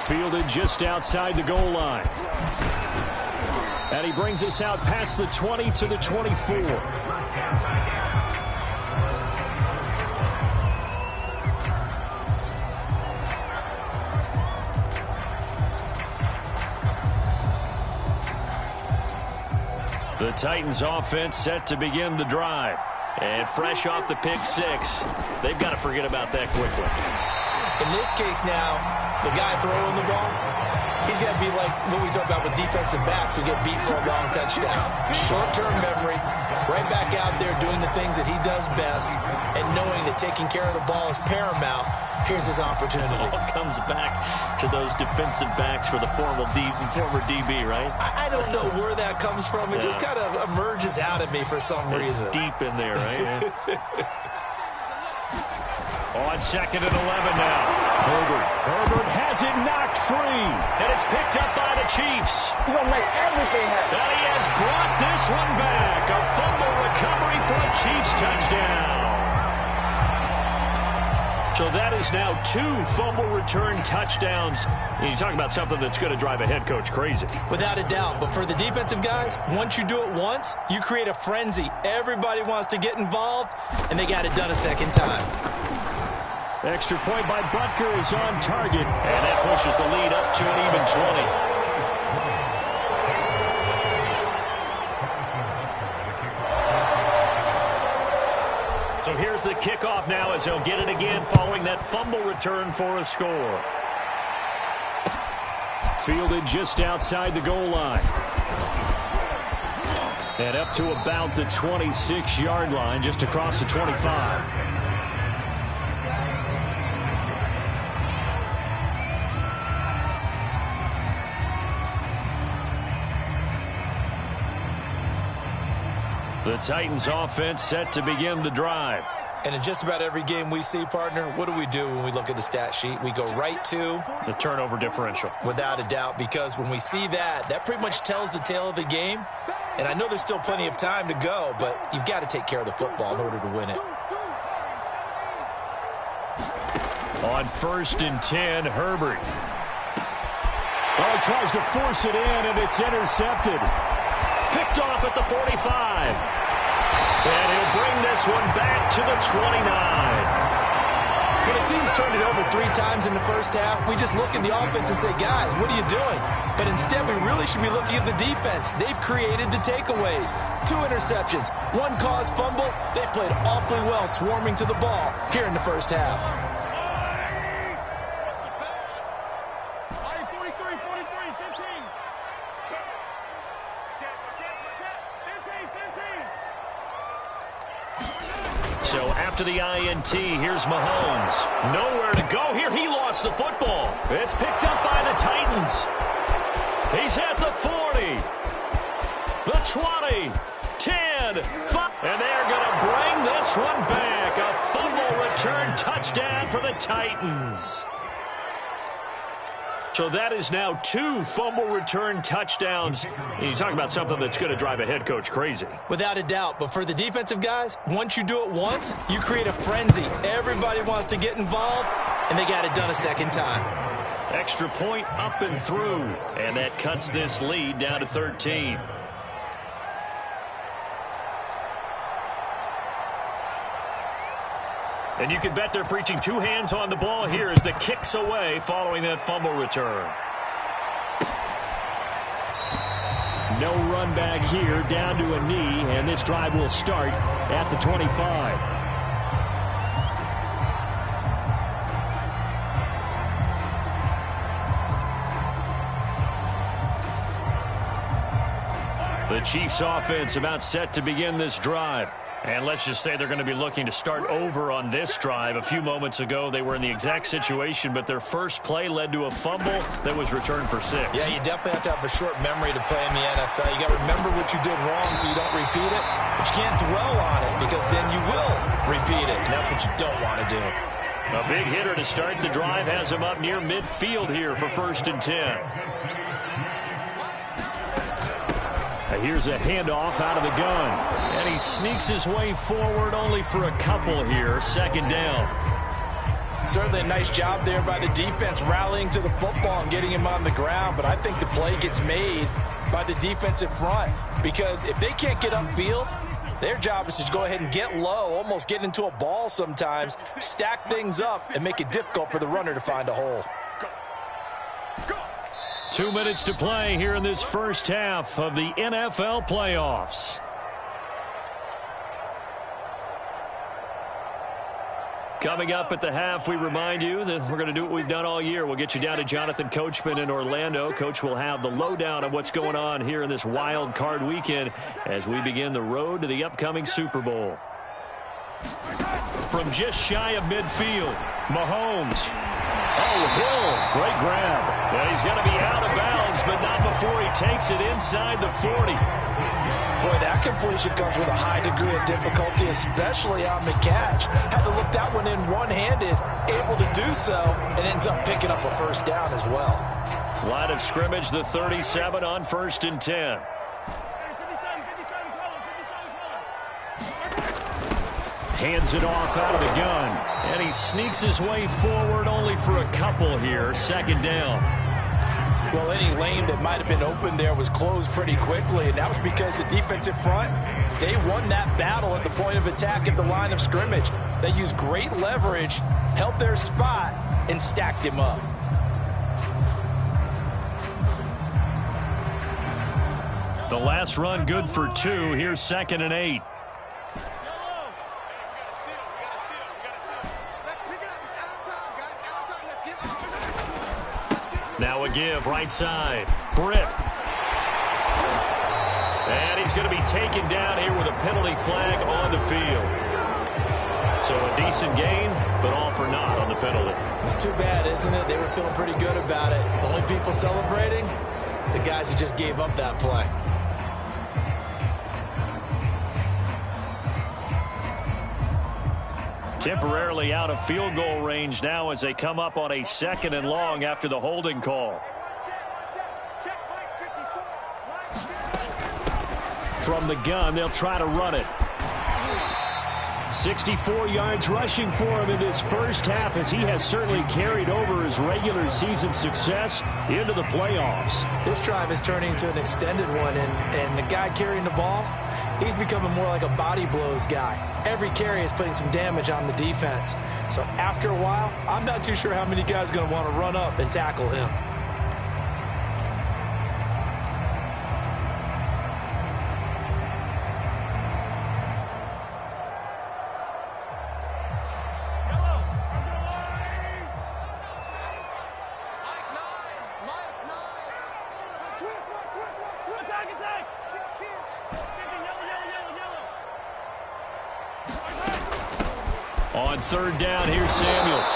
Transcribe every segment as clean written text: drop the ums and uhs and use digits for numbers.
Fielded just outside the goal line. And he brings us out past the 20 to the 24. The Titans offense set to begin the drive. And fresh off the pick six, they've got to forget about that quickly. In this case now, the guy throwing the ball, he's got to be like what we talk about with defensive backs who get beat for a long touchdown. Short-term memory, right back out there doing the things that he does best, and knowing that taking care of the ball is paramount. Here's his opportunity. It all comes back to those defensive backs for the former DB, right? I don't know where that comes from. It just kind of emerges out of me for some reason. It's deep in there, right? On 2nd and 11 now. Herbert has it knocked free. And it's picked up by the Chiefs. He's going to make everything happen. And he has brought this one back. A fumble recovery for a Chiefs touchdown. So that is now 2 fumble return touchdowns. And you talk about something that's going to drive a head coach crazy. Without a doubt. But for the defensive guys, once you do it once, you create a frenzy. Everybody wants to get involved, and they got it done a second time. Extra point by Butker is on target. And that pushes the lead up to an even 20. So here's the kickoff now as he'll get it again following that fumble return for a score. Fielded just outside the goal line. And up to about the 26-yard line, just across the 25. The Titans offense set to begin the drive. And in just about every game we see, partner, what do when we look at the stat sheet? We go right to the turnover differential. Without a doubt, because when we see that, that pretty much tells the tale of the game. And I know there's still plenty of time to go, but you've got to take care of the football in order to win it. On 1st and 10, Herbert. Oh, tries to force it in, and it's intercepted. Picked off at the 45. And he'll bring this one back to the 29. When a team's turned it over 3 times in the first half, we just look at the offense and say, guys, what are you doing? But instead, we really should be looking at the defense. They've created the takeaways. 2 interceptions, 1 caused fumble. They played awfully well swarming to the ball here in the first half. So after the INT, here's Mahomes. Nowhere to go here. He lost the football. It's picked up by the Titans. He's at the 40, the 20, 10, 5. And they're going to bring this one back. A fumble return touchdown for the Titans. So that is now 2 fumble return touchdowns. And you talk about something that's going to drive a head coach crazy. Without a doubt. But for the defensive guys, once you do it once, you create a frenzy. Everybody wants to get involved, and they got it done a second time. Extra point up and through. And that cuts this lead down to 13. And you can bet they're preaching 2 hands on the ball here as the kick's away following that fumble return. No run back here, down to a knee, and this drive will start at the 25. The Chiefs offense about set to begin this drive. And let's just say they're going to be looking to start over on this drive. A few moments ago, they were in the exact situation, but their first play led to a fumble that was returned for 6. Yeah, you definitely have to have a short memory to play in the NFL. You got to remember what you did wrong so you don't repeat it, but you can't dwell on it because then you will repeat it, and that's what you don't want to do. A big hitter to start the drive has him up near midfield here for 1st and 10. Here's a handoff out of the gun. And he sneaks his way forward only for a couple here. 2nd down. Certainly a nice job there by the defense rallying to the football and getting him on the ground, but I think the play gets made by the defensive front because if they can't get upfield, their job is to go ahead and get low, almost get into a ball sometimes, stack things up, and make it difficult for the runner to find a hole. 2 minutes to play here in this first half of the NFL playoffs. Coming up at the half, we remind you that we're going to do what we've done all year. We'll get you down to Jonathan Coachman in Orlando. Coach will have the lowdown of what's going on here in this wild card weekend as we begin the road to the upcoming Super Bowl. From just shy of midfield, Mahomes. Oh, Hill, great grab. And he's going to be out of bounds, but not before he takes it inside the 40. Boy, that completion comes with a high degree of difficulty, especially on the catch. Had to look that one in one-handed, able to do so, and ends up picking up a first down as well. Line of scrimmage, the 37 on 1st and 10. Hands it off out of the gun, and he sneaks his way forward only for a couple here. 2nd down. Well, any lane that might have been open there was closed pretty quickly, and that was because the defensive front, they won that battle at the point of attack at the line of scrimmage. They used great leverage, held their spot, and stacked him up. The last run good for 2. Here's 2nd and 8. Now a give, right side. Britt. And he's going to be taken down here with a penalty flag on the field. So a decent gain, but all for naught on the penalty. It's too bad, isn't it? They were feeling pretty good about it. The only people celebrating, the guys who just gave up that play. Temporarily out of field goal range now as they come up on a 2nd and long after the holding call. From the gun, they'll try to run it. 64 yards rushing for him in this first half as he has certainly carried over his regular season success into the playoffs. This drive is turning into an extended one, and the guy carrying the ball, he's becoming more like a body blows guy. Every carry is putting some damage on the defense. So after a while, I'm not too sure how many guys are going to want to run up and tackle him. On 3rd down, here's Samuels.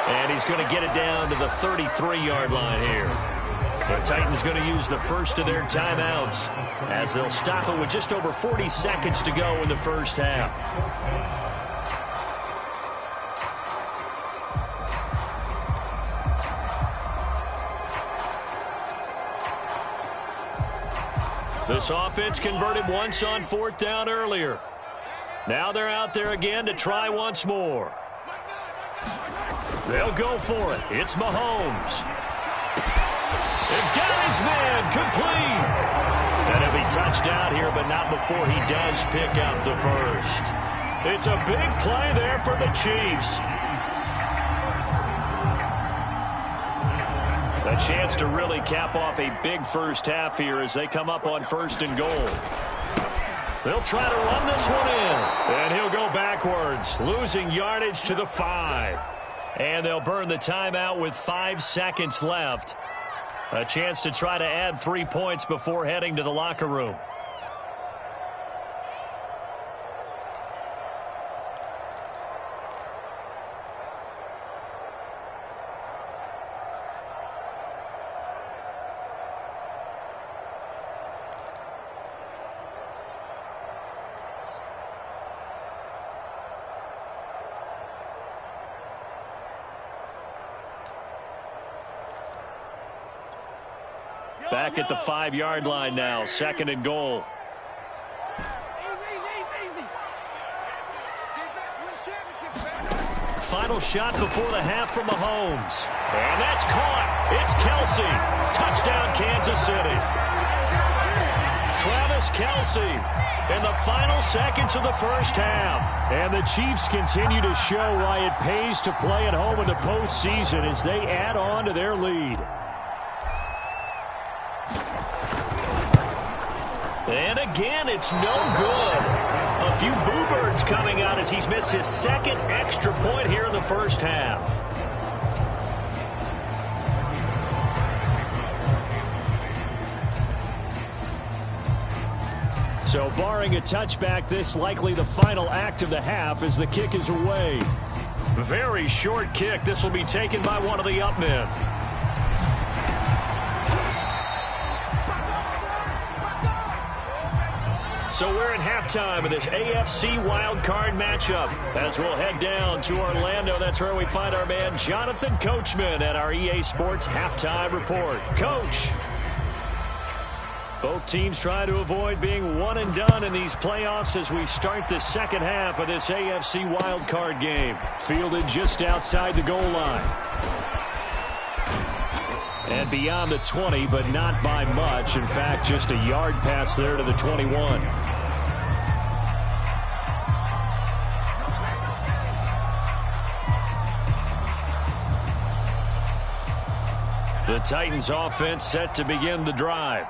And he's going to get it down to the 33-yard line here. The Titans going to use the first of their timeouts as they'll stop it with just over 40 seconds to go in the first half. This offense converted once on 4th down earlier. Now they're out there again to try once more. They'll go for it. It's Mahomes. And got his man complete. And he'll be touched out here, but not before he does pick up the first. It's a big play there for the Chiefs. A chance to really cap off a big first half here as they come up on 1st and goal. They'll try to run this one in. And he'll go backwards, losing yardage to the 5. And they'll burn the timeout with 5 seconds left. A chance to try to add 3 points before heading to the locker room. Back at the 5-yard line now, 2nd and goal. final shot before the half from Mahomes. And that's caught. It's Kelsey. Touchdown, Kansas City. Travis Kelsey in the final seconds of the first half. And the Chiefs continue to show why it pays to play at home in the postseason as they add on to their lead. And again, it's no good. A few boo birds coming out as he's missed his second extra point here in the first half. So barring a touchback, this likely the final act of the half as the kick is away. Very short kick. This will be taken by one of the up men. So we're at halftime of this AFC wildcard matchup. As we'll head down to Orlando, that's where we find our man Jonathan Coachman at our EA Sports Halftime Report. Coach. Both teams trying to avoid being one and done in these playoffs as we start the second half of this AFC wildcard game. Fielded just outside the goal line. And beyond the 20, but not by much. In fact, just a yard pass there to the 21. The Titans offense set to begin the drive.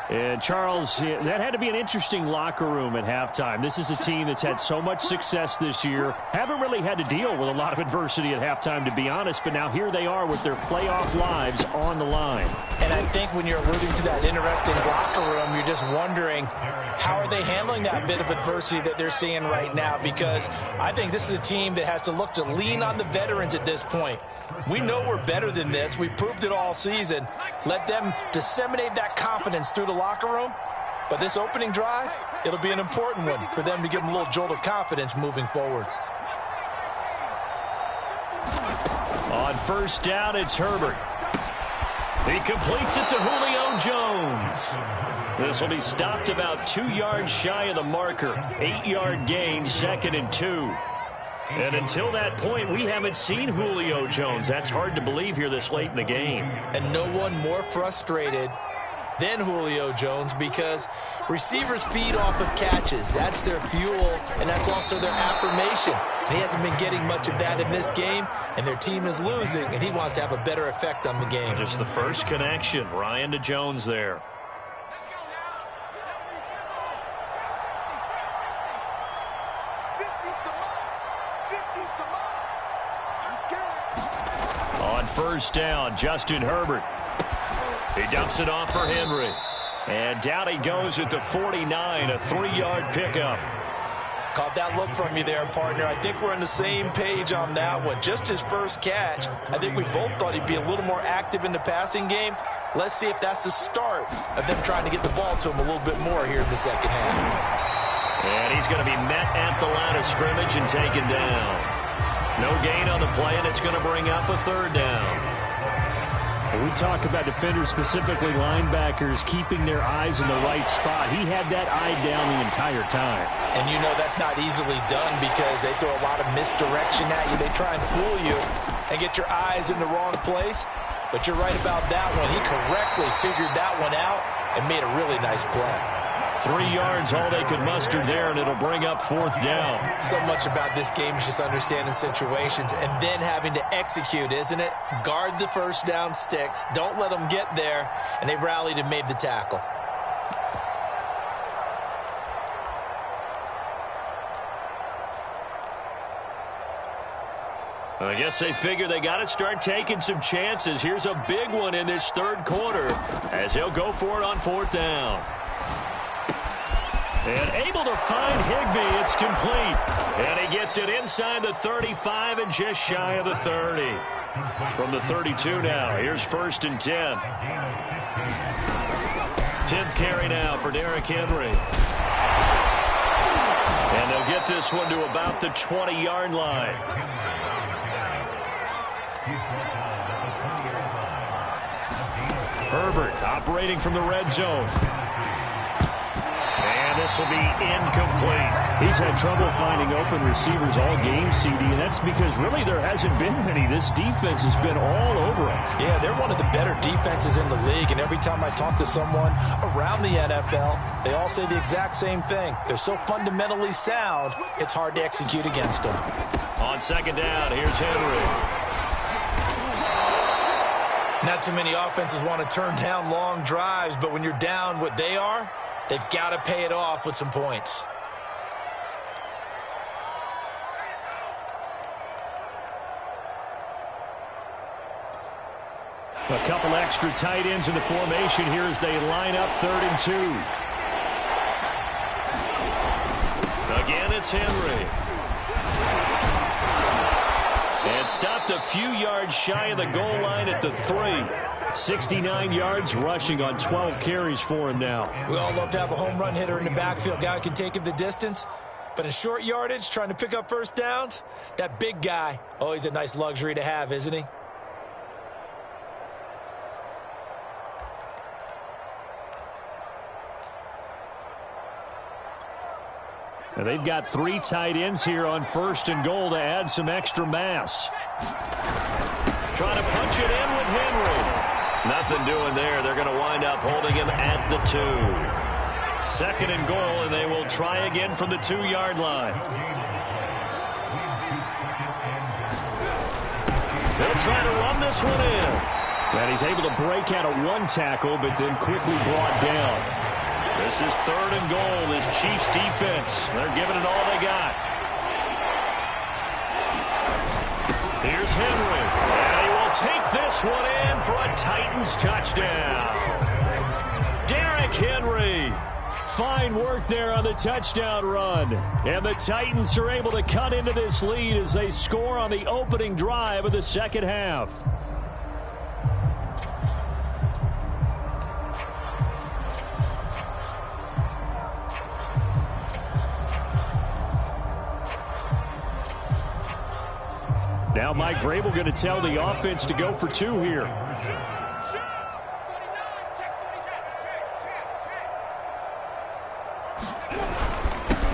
And Charles, that had to be an interesting locker room at halftime. This is a team that's had so much success this year. Haven't really had to deal with a lot of adversity at halftime, to be honest. But now here they are with their playoff lives on the line. And I think when you're alluding to that interesting locker room, you're just wondering, how are they handling that bit of adversity that they're seeing right now? Because I think this is a team that has to look to lean on the veterans at this point. We know we're better than this. We've proved it all season. Let them disseminate that confidence through the locker room. But this opening drive, it'll be an important one for them to give them a little jolt of confidence moving forward. On first down, it's Herbert. He completes it to Julio Jones. This will be stopped about 2 yards shy of the marker. 8-yard gain, 2nd and 2. And until that point, we haven't seen Julio Jones. That's hard to believe here this late in the game. And no one more frustrated than Julio Jones because receivers feed off of catches. That's their fuel, and that's also their affirmation. And he hasn't been getting much of that in this game, and their team is losing, and he wants to have a better effect on the game. Just the first connection, Ryan to Jones there. First down, Justin Herbert. He dumps it off for Henry. And down he goes at the 49, a 3-yard pickup. Caught that look from you there, partner. I think we're on the same page on that one. Just his first catch. I think we both thought he'd be a little more active in the passing game. Let's see if that's the start of them trying to get the ball to him a little bit more here in the second half. And he's going to be met at the line of scrimmage and taken down. No gain on the play, and it's going to bring up a 3rd down. When we talk about defenders, specifically linebackers, keeping their eyes in the right spot, he had that eye down the entire time. And you know that's not easily done because they throw a lot of misdirection at you. They try and fool you and get your eyes in the wrong place. But you're right about that one. He correctly figured that one out and made a really nice play. 3 yards, all they could muster there, and it'll bring up 4th down. So much about this game is just understanding situations and then having to execute, isn't it? Guard the first down sticks. Don't let them get there. And they rallied and made the tackle. I guess they figure they got to start taking some chances. Here's a big one in this 3rd quarter as he'll go for it on 4th down. And able to find Higbee. It's complete. And he gets it inside the 35 and just shy of the 30. From the 32 now. Here's 1st and 10. 10th carry now for Derrick Henry. And they'll get this one to about the 20-yard line. Herbert operating from the red zone. And this will be incomplete. He's had trouble finding open receivers all game, CD, and that's because really there hasn't been many. This defense has been all over him. Yeah, they're one of the better defenses in the league, and every time I talk to someone around the NFL, they all say the exact same thing. They're so fundamentally sound, it's hard to execute against them. On second down, here's Henry. Not too many offenses want to turn down long drives, but when you're down what they are, they've got to pay it off with some points. A couple extra tight ends in the formation here as they line up 3rd and 2. Again, it's Henry. And stopped a few yards shy of the goal line at the 3. 69 yards rushing on 12 carries for him now. We all love to have a home run hitter in the backfield, guy who can take it the distance. But in short yardage, trying to pick up first downs, that big guy, always a nice luxury to have, isn't he? Now they've got 3 tight ends here on 1st and goal to add some extra mass. Trying to punch it in with Henry. Nothing doing there. They're going to wind up holding him at the 2. 2nd and goal, and they will try again from the 2-yard line. They'll try to run this one in. And he's able to break out of 1 tackle, but then quickly brought down. This is 3rd and goal. This Chiefs defense, they're giving it all they got. Here's Henry. And he will take this one in for a Titans touchdown. Derrick Henry. Fine work there on the touchdown run. And the Titans are able to cut into this lead as they score on the opening drive of the second half. Now Mike Vrabel going to tell the offense to go for 2 here.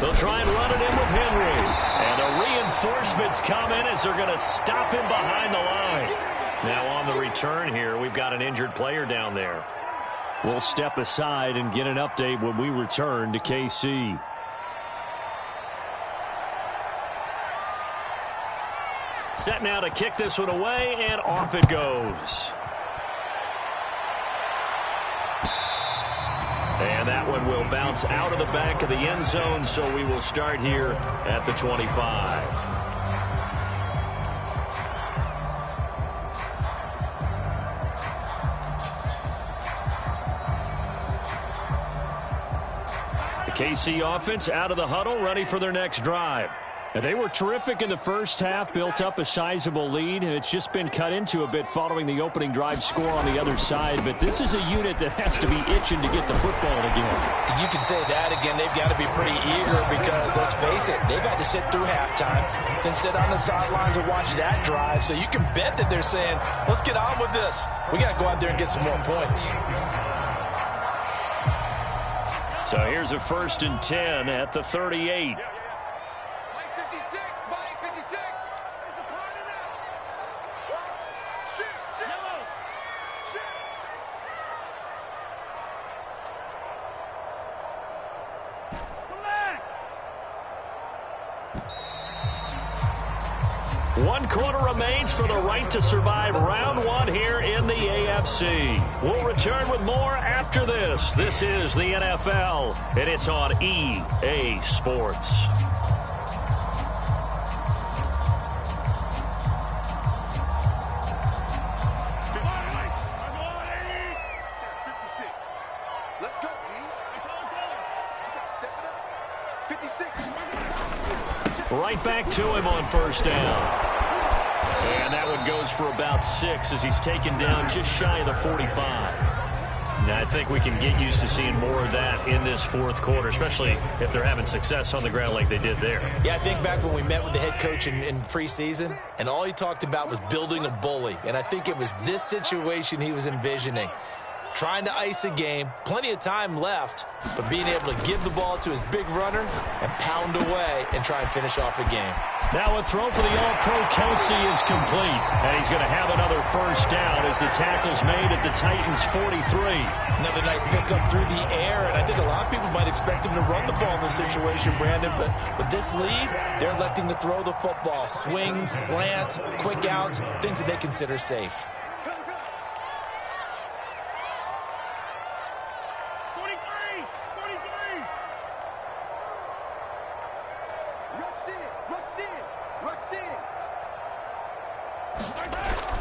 They'll try and run it in with Henry. And the reinforcements come in as they're going to stop him behind the line. Now on the return here, we've got an injured player down there. We'll step aside and get an update when we return to KC. Set now to kick this one away, and off it goes. And that one will bounce out of the back of the end zone, so we will start here at the 25. The KC offense out of the huddle, ready for their next drive. They were terrific in the first half, built up a sizable lead, and it's just been cut into a bit following the opening drive score on the other side. But this is a unit that has to be itching to get the football again. You can say that again. They've got to be pretty eager because, let's face it, they've had to sit through halftime, then sit on the sidelines and watch that drive. So you can bet that they're saying, let's get on with this. We got to go out there and get some more points. So here's a 1st and 10 at the 38. One quarter remains for the right to survive round 1 here in the AFC. We'll return with more after this. This is the NFL, and it's on EA Sports. Right back to him on 1st down. And that one goes for about 6 as he's taken down just shy of the 45. Now, I think we can get used to seeing more of that in this 4th quarter, especially if they're having success on the ground like they did there. Yeah, I think back when we met with the head coach in preseason, and all he talked about was building a bully. And I think it was this situation he was envisioning. trying to ice a game, plenty of time left, but being able to give the ball to his big runner and pound away and try and finish off the game. Now a throw for the All-Pro Kelsey is complete. And he's going to have another first down as the tackle's made at the Titans' 43. Another nice pickup through the air, and I think a lot of people might expect him to run the ball in this situation, Brandon, but with this lead, they're electing to throw the football. Swings, slants, quick outs, things that they consider safe.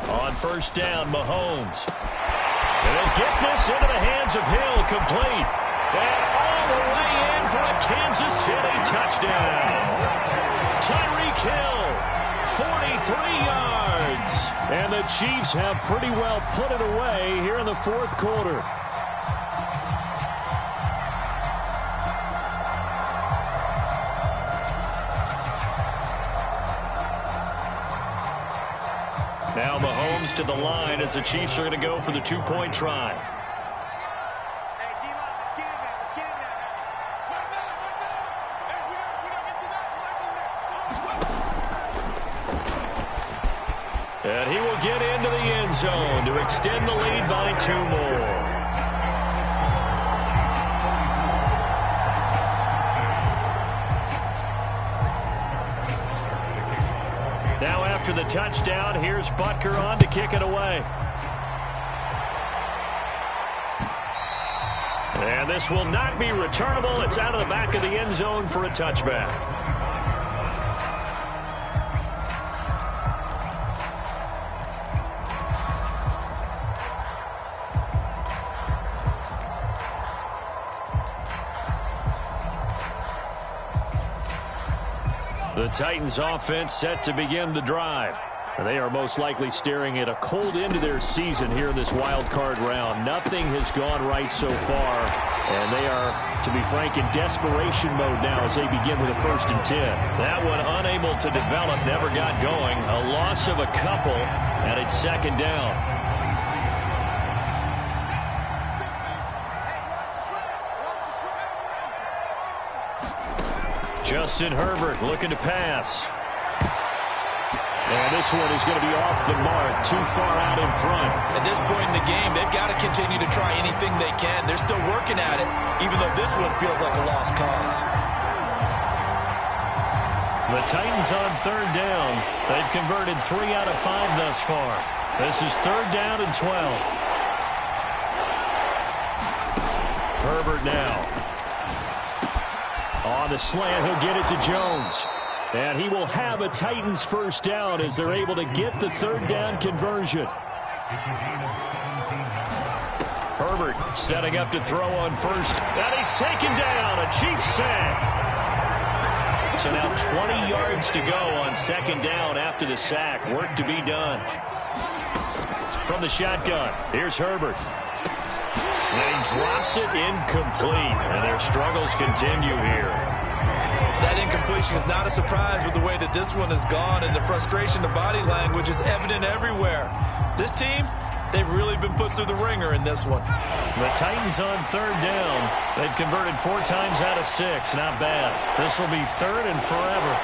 On first down, Mahomes. And they'll get this into the hands of Hill, complete. And all the way in for a Kansas City touchdown. Tyreek Hill, 43 yards. And the Chiefs have pretty well put it away here in the fourth quarter. Now Mahomes to the line as the Chiefs are going to go for the two-point try. And he will get into the end zone to extend the lead by 2 more. Now after the touchdown, here's Butker on to kick it away. And this will not be returnable. It's out of the back of the end zone for a touchback. The Titans offense set to begin the drive. And they are most likely staring at a cold end to their season here in this wild card round. Nothing has gone right so far. And they are, to be frank, in desperation mode now as they begin with a 1st and 10. That one unable to develop, never got going. A loss of a couple, and it's 2nd down. Justin Herbert looking to pass. And this one is going to be off the mark, too far out in front. At this point in the game, they've got to continue to try anything they can. They're still working at it, even though this one feels like a lost cause. The Titans on 3rd down. They've converted 3 out of 5 thus far. This is 3rd down and 12. Herbert now. On the slant, he'll get it to Jones. And he will have a Titans 1st down as they're able to get the 3rd down conversion. Herbert setting up to throw on first. And he's taken down. A Chiefs sack. So now 20 yards to go on 2nd down after the sack. Work to be done. From the shotgun, here's Herbert. And he drops it incomplete. And their struggles continue here. That incompletion is not a surprise with the way that this one has gone, and the frustration, the body language is evident everywhere. This team, they've really been put through the ringer in this one. The Titans on 3rd down. They've converted 4 times out of 6. Not bad. This will be 3rd and forever.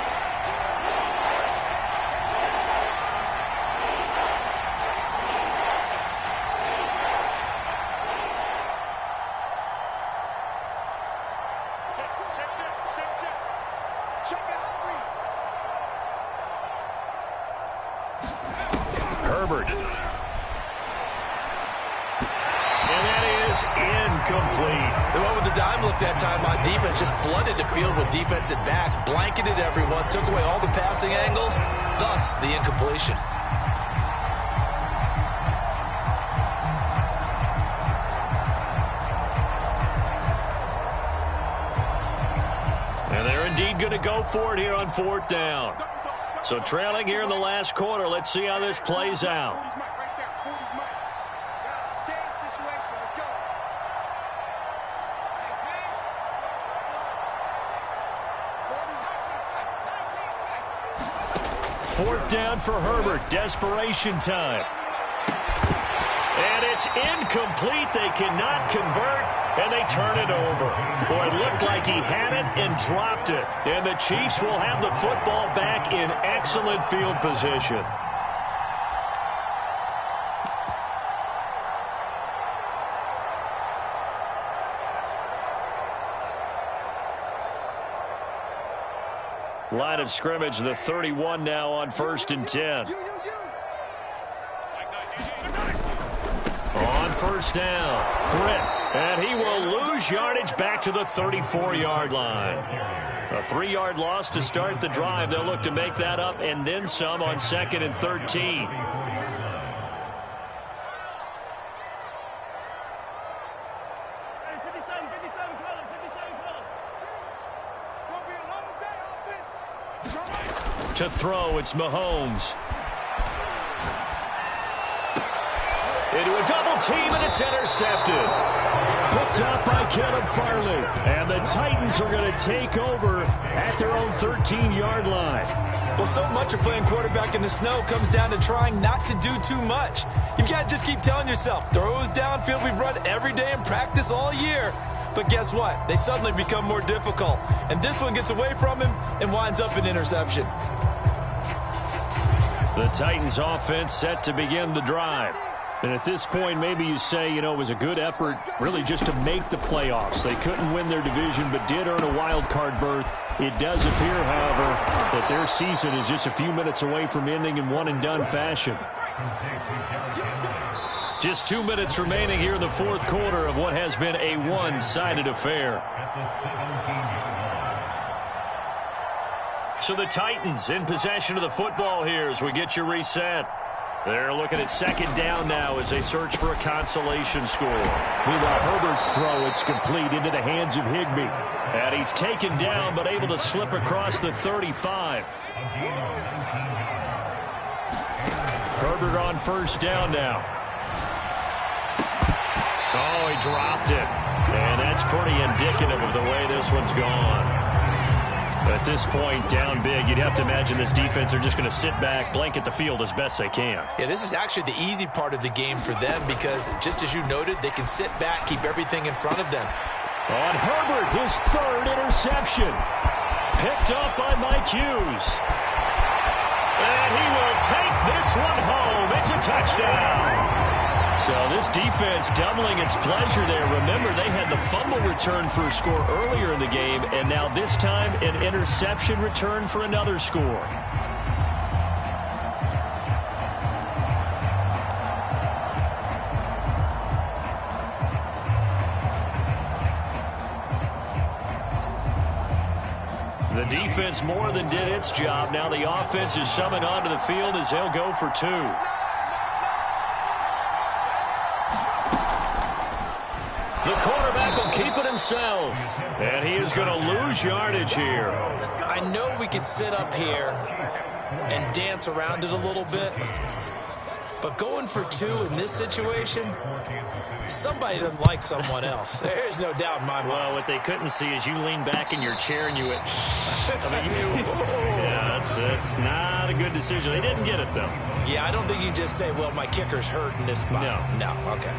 Herbert. And that is incomplete. They went with the dime look that time on defense, just flooded the field with defensive backs, blanketed everyone, took away all the passing angles, thus the incompletion. And they're indeed going to go for it here on 4th down. So trailing here in the last quarter, let's see how this plays out. Fourth down for Herbert. Desperation time. And it's incomplete. They cannot convert, and they turn it over. Boy, it looked like he had it and dropped it. And the Chiefs will have the football back in excellent field position. Line of scrimmage, the 31 now on 1st and 10. On 1st down, Britt, and he will lose yardage back to the 34-yard line. A 3-yard loss to start the drive. They'll look to make that up and then some on 2nd and 13. To throw, it's Mahomes. Into a double team, and it's intercepted. Picked up by Caleb Farley. And the Titans are going to take over at their own 13-yard line. Well, so much of playing quarterback in the snow comes down to trying not to do too much. You've got to just keep telling yourself, throws downfield we've run every day in practice all year. But guess what? They suddenly become more difficult. And this one gets away from him and winds up an interception. The Titans offense set to begin the drive. And at this point, maybe you say, you know, it was a good effort really just to make the playoffs. They couldn't win their division, but did earn a wild card berth. It does appear, however, that their season is just a few minutes away from ending in one-and-done fashion. Just 2 minutes remaining here in the fourth quarter of what has been a one-sided affair. So the Titans in possession of the football here as we get you reset. They're looking at 2nd down now as they search for a consolation score. Meanwhile, Herbert's throw, it's complete into the hands of Higbee. And he's taken down but able to slip across the 35. Herbert on 1st down now. Oh, he dropped it. And that's pretty indicative of the way this one's gone. At this point, down big, you'd have to imagine this defense are just going to sit back, blanket the field as best they can. Yeah, this is actually the easy part of the game for them because, just as you noted, they can sit back, keep everything in front of them. On Herbert, his 3rd interception. Picked up by Mike Hughes. And he will take this one home. It's a touchdown. So this defense doubling its pleasure there. Remember, they had the fumble return for a score earlier in the game, and now this time an interception return for another score. The defense more than did its job. Now the offense is summoned onto the field as they'll go for 2. The quarterback will keep it himself. And he is going to lose yardage here. I know we could sit up here and dance around it a little bit, but going for 2 in this situation, somebody doesn't like someone else. There's no doubt in my mind. Well, what they couldn't see is you lean back in your chair and you went, yeah, that's not a good decision. They didn't get it, though. Yeah, I don't think you just say, well, my kicker's hurt in this spot. No, okay.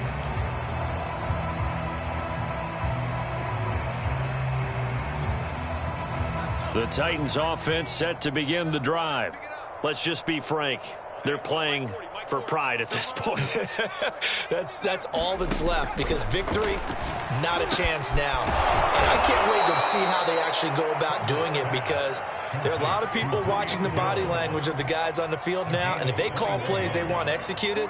The Titans offense set to begin the drive. Let's just be frank. They're playing for pride at this point. That's all that's left because victory, not a chance now. And I can't wait to see how they actually go about doing it because there are a lot of people watching the body language of the guys on the field now, and if they call plays they want executed,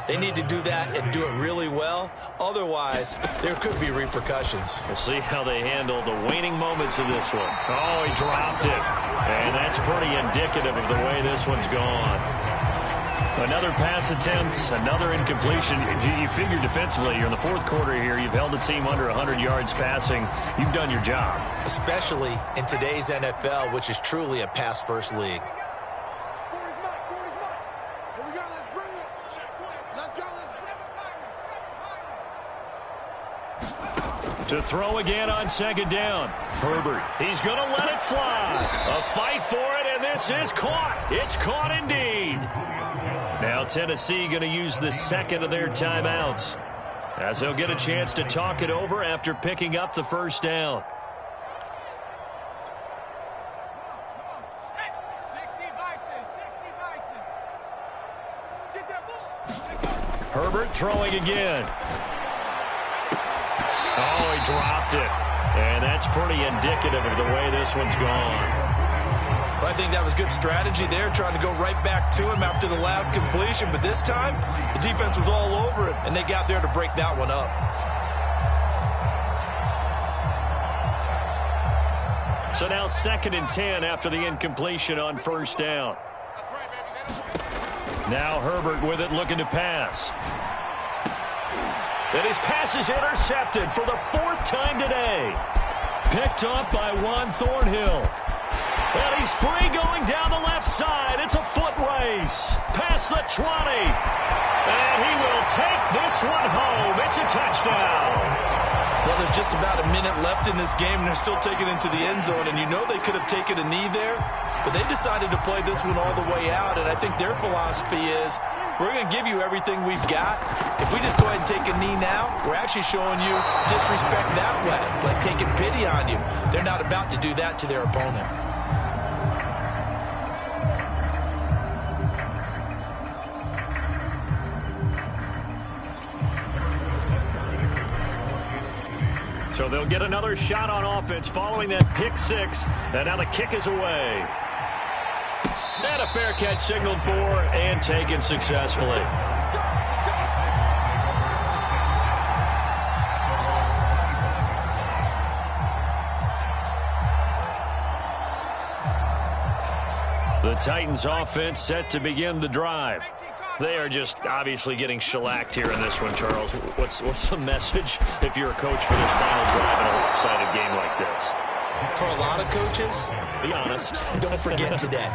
they need to do that and do it really well. Otherwise, there could be repercussions. We'll see how they handle the waning moments of this one. Oh, he dropped it. And that's pretty indicative of the way this one's gone. Another pass attempt, another incompletion. You figure defensively, you're in the fourth quarter here. You've held the team under 100 yards passing. You've done your job. Especially in today's NFL, which is truly a pass-first league. To throw again on 2nd down. Herbert, he's going to let it fly. A fight for it, and this is caught. It's caught indeed. Now Now Tennessee going to use the second of their timeouts, as they'll get a chance to talk it over after picking up the first down. Herbert throwing again. Oh, he dropped it. And that's pretty indicative of the way this one's gone. I think that was good strategy there, trying to go right back to him after the last completion. But this time, the defense was all over him, and they got there to break that one up. So now 2nd and 10 after the incompletion on first down. Now Herbert with it, looking to pass. And his pass is intercepted for the 4th time today. Picked up by Juan Thornhill. And he's free going down the left side. It's a foot race. Past the 20. And he will take this one home. It's a touchdown. Well, there's just about a minute left in this game, and they're still taking it into the end zone. And you know they could have taken a knee there, but they decided to play this one all the way out. And I think their philosophy is, we're going to give you everything we've got. If we just go ahead and take a knee now, we're actually showing you disrespect that way, like taking pity on you. They're not about to do that to their opponent. So they'll get another shot on offense following that pick six. And now the kick is away. And a fair catch signaled for and taken successfully. The Titans offense set to begin the drive. They are just obviously getting shellacked here in this one, Charles. What's the message if you're a coach for this final drive in a lopsided game like this? For a lot of coaches, be honest. Don't forget today.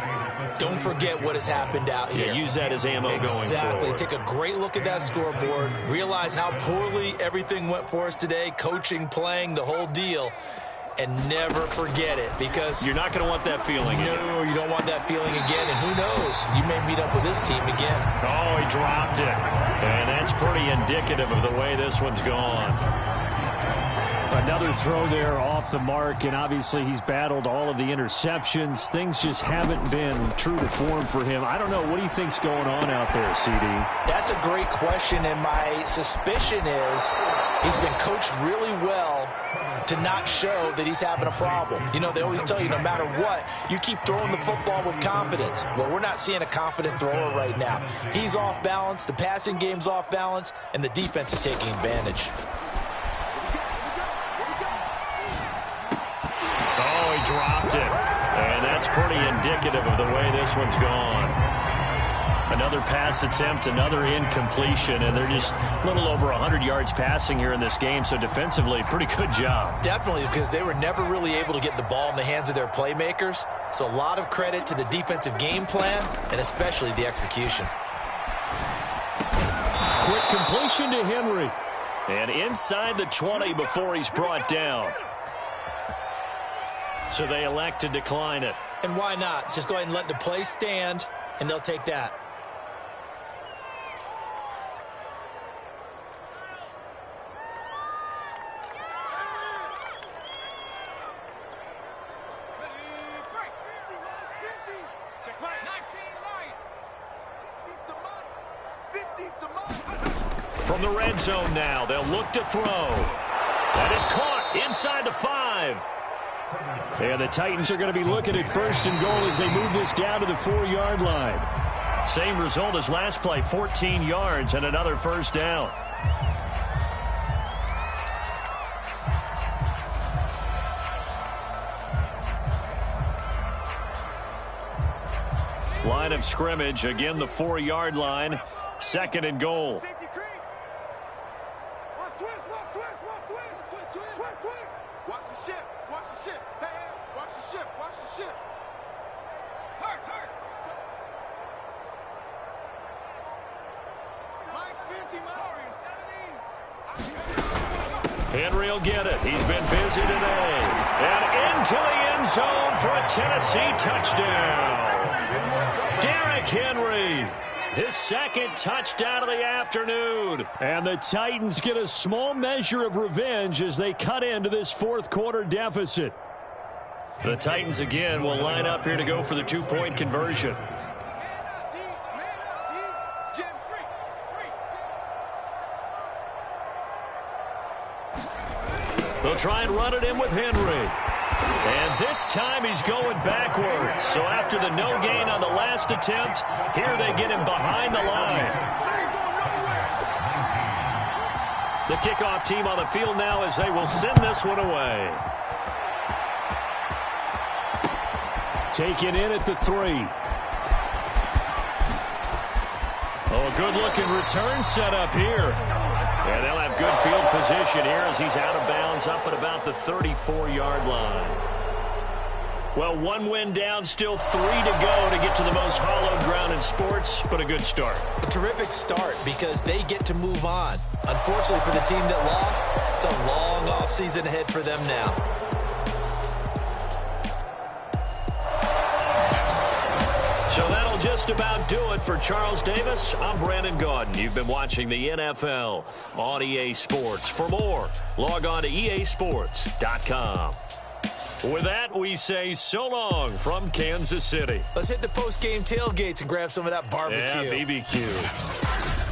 Don't forget what has happened out here. Yeah, use that as ammo going forward. Exactly. Take a great look at that scoreboard. Realize how poorly everything went for us today. Coaching, playing, the whole deal. And never forget it, because you're not going to want that feeling again. No, you don't want that feeling again. And who knows? You may meet up with this team again. Oh, he dropped it. And that's pretty indicative of the way this one's gone. Another throw there off the mark, and obviously he's battled all of the interceptions. Things just haven't been true to form for him. I don't know. What do you think's going on out there, CD? That's a great question, and my suspicion is he's been coached really well to not show that he's having a problem. You know, they always tell you no matter what, you keep throwing the football with confidence. Well, we're not seeing a confident thrower right now. He's off balance, the passing game's off balance, and the defense is taking advantage. Oh, he dropped it. And that's pretty indicative of the way this one's gone. Another pass attempt, another incompletion, and they're just a little over 100 yards passing here in this game, so defensively, pretty good job. Definitely, because they were never really able to get the ball in the hands of their playmakers, so a lot of credit to the defensive game plan, and especially the execution. Quick completion to Henry. And inside the 20 before he's brought down. So they elect to decline it. And why not? Just go ahead and let the play stand, and they'll take that. From the red zone now, they'll look to throw. That is caught inside the 5. And the Titans are going to be looking at 1st and goal as they move this down to the 4-yard line. Same result as last play, 14 yards and another first down. Line of scrimmage, again the 4-yard line, 2nd and goal. Henry will get it. He's been busy today. And into the end zone for a Tennessee touchdown. Derrick Henry. His second touchdown of the afternoon. And the Titans get a small measure of revenge as they cut into this fourth quarter deficit. The Titans again will line up here to go for the two-point conversion. They'll try and run it in with Henry. And this time he's going backwards. So after the no gain on the last attempt, here they get him behind the line. The kickoff team on the field now as they will send this one away. Taken in at the 3. Oh, a good-looking return set up here. And they'll have good field position here as he's out of bounds up at about the 34-yard line. Well, one win down, still 3 to go to get to the most hallowed ground in sports, but a good start. A terrific start because they get to move on. Unfortunately for the team that lost, it's a long offseason ahead for them now. So that'll just about do it for Charles Davis. I'm Brandon Gaudin. You've been watching the NFL on EA Sports. For more, log on to easports.com. With that, we say so long from Kansas City. Let's hit the post-game tailgates and grab some of that barbecue. Yeah, BBQ.